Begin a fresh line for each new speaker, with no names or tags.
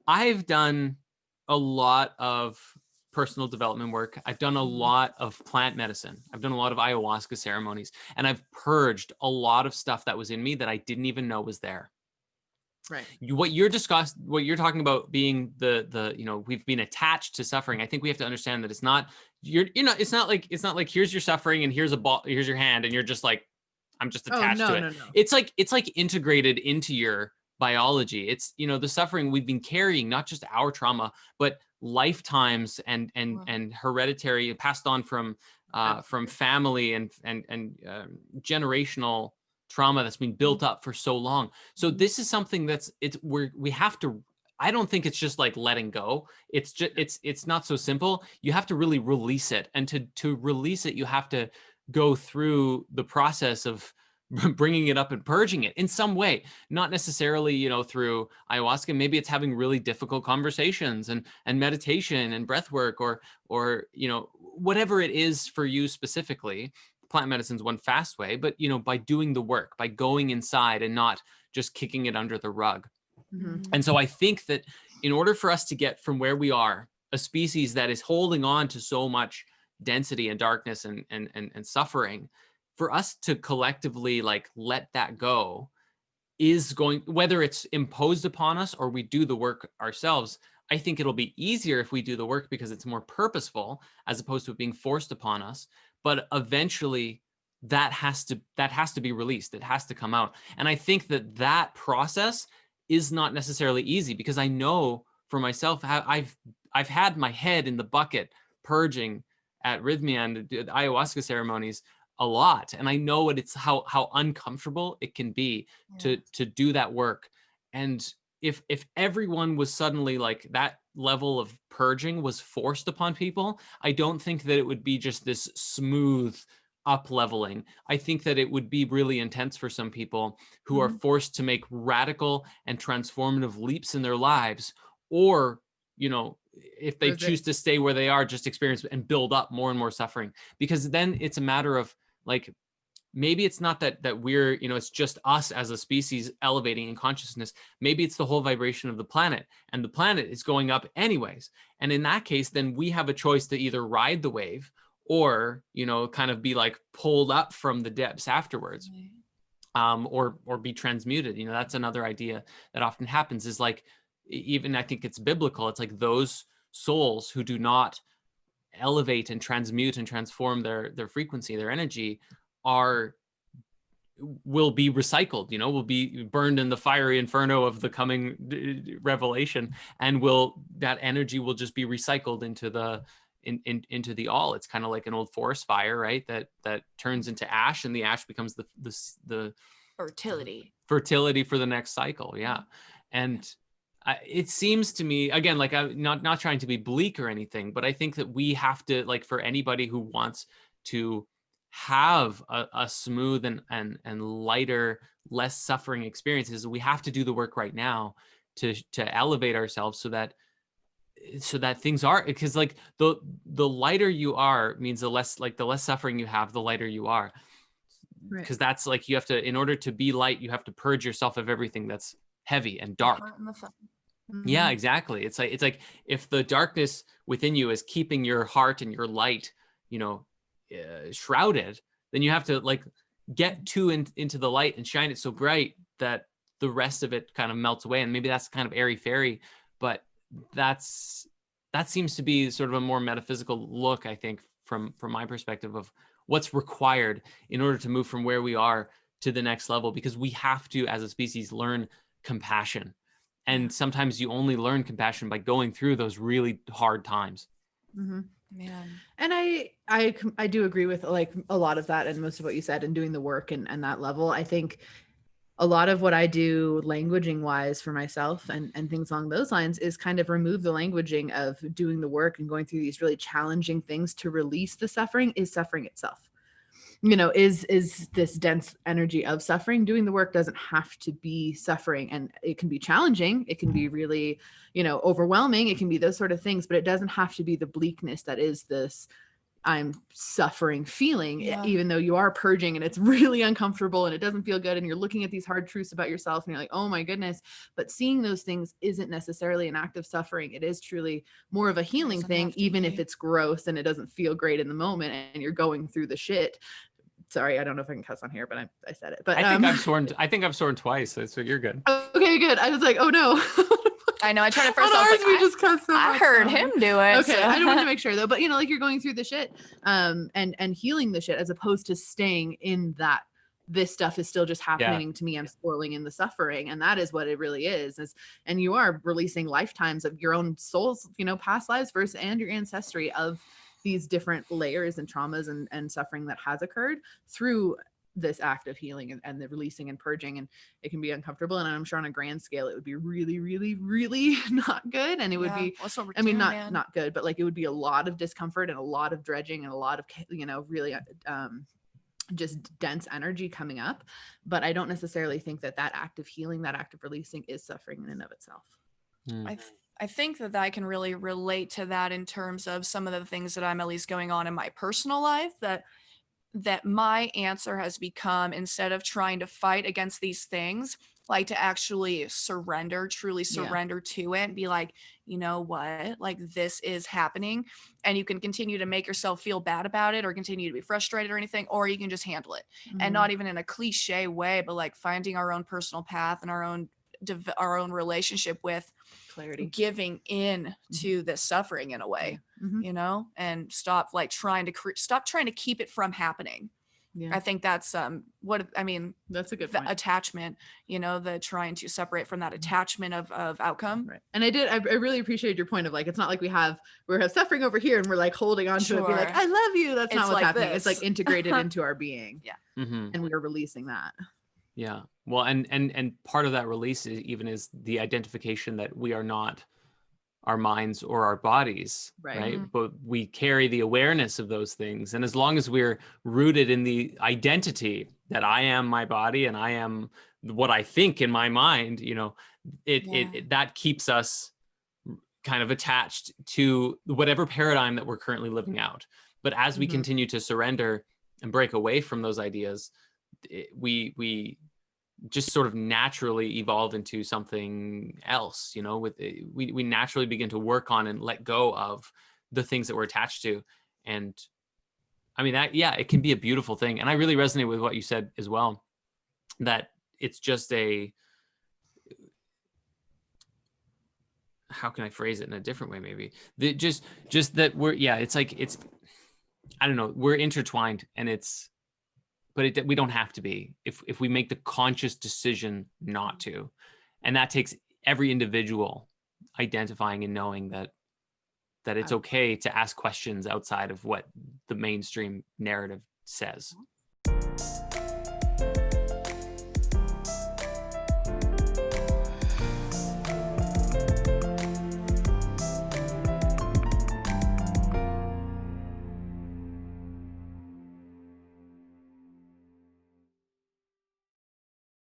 I've done a lot of personal development work. I've done a lot of plant medicine. I've done a lot of ayahuasca ceremonies, and I've purged a lot of stuff that was in me that I didn't even know was there.
Right.
What you're talking about being the we've been attached to suffering. I think we have to understand that it's not it's not like here's your suffering and here's your hand and you're just like, I'm just
Oh,
attached to
no,
it.
no, no.
It's like integrated into your biology. It's, the suffering we've been carrying, not just our trauma, but lifetimes and hereditary, passed on from family and generational trauma that's been built up for so long. So this is something we have to. I don't think it's just like letting go. It's just it's not so simple. You have to really release it, and to release it, you have to go through the process of bringing it up and purging it in some way, not necessarily through ayahuasca. Maybe it's having really difficult conversations and meditation and breath work, or whatever it is for you specifically. Plant medicine is one fast way, but by doing the work, by going inside and not just kicking it under the rug. And so I think that in order for us to get from where we are, a species that is holding on to so much density and darkness and suffering, for us to collectively like let that go is going, whether it's imposed upon us or we do the work ourselves. I think it'll be easier if we do the work because it's more purposeful as opposed to it being forced upon us. But eventually that has to be released. It has to come out. And I think that process is not necessarily easy, because I know for myself, I've had my head in the bucket purging at Rhythmia and ayahuasca ceremonies a lot, and I know how uncomfortable it can be to do that work. And if everyone was suddenly like, that level of purging was forced upon people, I don't think that it would be just this smooth up leveling. I think that it would be really intense for some people who are forced to make radical and transformative leaps in their lives, or if they choose to stay where they are, just experience and build up more and more suffering. Because then it's a matter of like, maybe it's not that we're, it's just us as a species elevating in consciousness. Maybe it's the whole vibration of the planet, and the planet is going up anyways. And in that case, then we have a choice to either ride the wave or, kind of be like pulled up from the depths afterwards, or be transmuted. That's another idea that often happens, is like, even I think it's biblical. It's like those souls who do not elevate and transmute and transform their frequency, their energy, will be recycled, will be burned in the fiery inferno of the coming revelation, and that energy will just be recycled into the all. It's kind of like an old forest fire, right? That turns into ash, and the ash becomes the
fertility
for the next cycle. Yeah. And it seems to me, again, like, I'm not trying to be bleak or anything, but I think that we have to, like, for anybody who wants to have a smooth and lighter, less suffering experiences, we have to do the work right now to elevate ourselves, so that things are, because like the lighter you are means the less suffering you have, the lighter you are. Because that's like, you have to, in order to be light, you have to purge yourself of everything that's heavy and dark. Yeah, exactly. It's like if the darkness within you is keeping your heart and your light, shrouded, then you have to like get into the light and shine it so bright that the rest of it kind of melts away. And maybe that's kind of airy fairy, but that seems to be sort of a more metaphysical look, I think, from my perspective, of what's required in order to move from where we are to the next level. Because we have to, as a species, learn compassion. And sometimes you only learn compassion by going through those really hard times.
Man. And I do agree with like a lot of that and most of what you said, and doing the work and that level. I think a lot of what I do languaging wise for myself and things along those lines is kind of remove the languaging of doing the work and going through these really challenging things to release the suffering, is suffering itself. Is this dense energy of suffering. Doing the work doesn't have to be suffering, and it can be challenging. It can be really, overwhelming. It can be those sort of things, but it doesn't have to be the bleakness that is this, I'm suffering feeling, even though you are purging and it's really uncomfortable and it doesn't feel good. And you're looking at these hard truths about yourself and you're like, oh my goodness. But seeing those things isn't necessarily an act of suffering. It is truly more of a healing thing, even if it's gross and it doesn't feel great in the moment and you're going through the shit. Sorry, I don't know if I can cuss on here, but I said it. But
I think I've sworn twice, so you're good.
Okay, good. I was like, oh no.
I know. I tried at first. I was like,
we just cussed so
I
much
heard
on.
him do it.
Okay,
so.
I don't want to make sure though, but you know, like you're going through the shit, and healing the shit as opposed to staying in that. This stuff is still just happening to me. I'm swirling in the suffering, and that is what it really is. And you are releasing lifetimes of your own soul's, you know, past lives versus and your ancestry of these different layers and traumas and suffering that has occurred through this act of healing and the releasing and purging. And it can be uncomfortable, and I'm sure on a grand scale it would be really, really, really not good. And it would be, I mean, not good, but like it would be a lot of discomfort and a lot of dredging and a lot of, you know, really just dense energy coming up. But I don't necessarily think that act of healing, that act of releasing is suffering in and of itself.
I think that I can really relate to that in terms of some of the things that I'm at least going on in my personal life, that my answer has become, instead of trying to fight against these things, like to actually truly surrender to it and be like, you know what, like this is happening, and you can continue to make yourself feel bad about it or continue to be frustrated or anything, or you can just handle it. And not even in a cliche way, but like finding our own personal path and our own relationship with
clarity,
giving in to this suffering in a way, you know, and stop trying to keep it from happening. I think that's that's a good point. Attachment, you know, the trying to separate from that attachment of outcome.
Right. And I really appreciate your point of like, it's not like we have suffering over here and we're like holding on to it, be like, I love you. That's not what's happening. It's like integrated into our being. And we are releasing that.
Yeah. Well, and part of that release is the identification that we are not our minds or our bodies, right? But we carry the awareness of those things. And as long as we're rooted in the identity that I am my body and I am what I think in my mind, you know, it that keeps us kind of attached to whatever paradigm that we're currently living out. But as we continue to surrender and break away from those ideas, we just sort of naturally evolve into something else, you know, we naturally begin to work on and let go of the things that we're attached to. And I mean, it can be a beautiful thing. And I really resonate with what you said as well, that it's just how can I phrase it in a different way? Maybe just that I don't know, we're intertwined, and but we don't have to be if we make the conscious decision not to. And that takes every individual identifying and knowing that it's okay to ask questions outside of what the mainstream narrative says.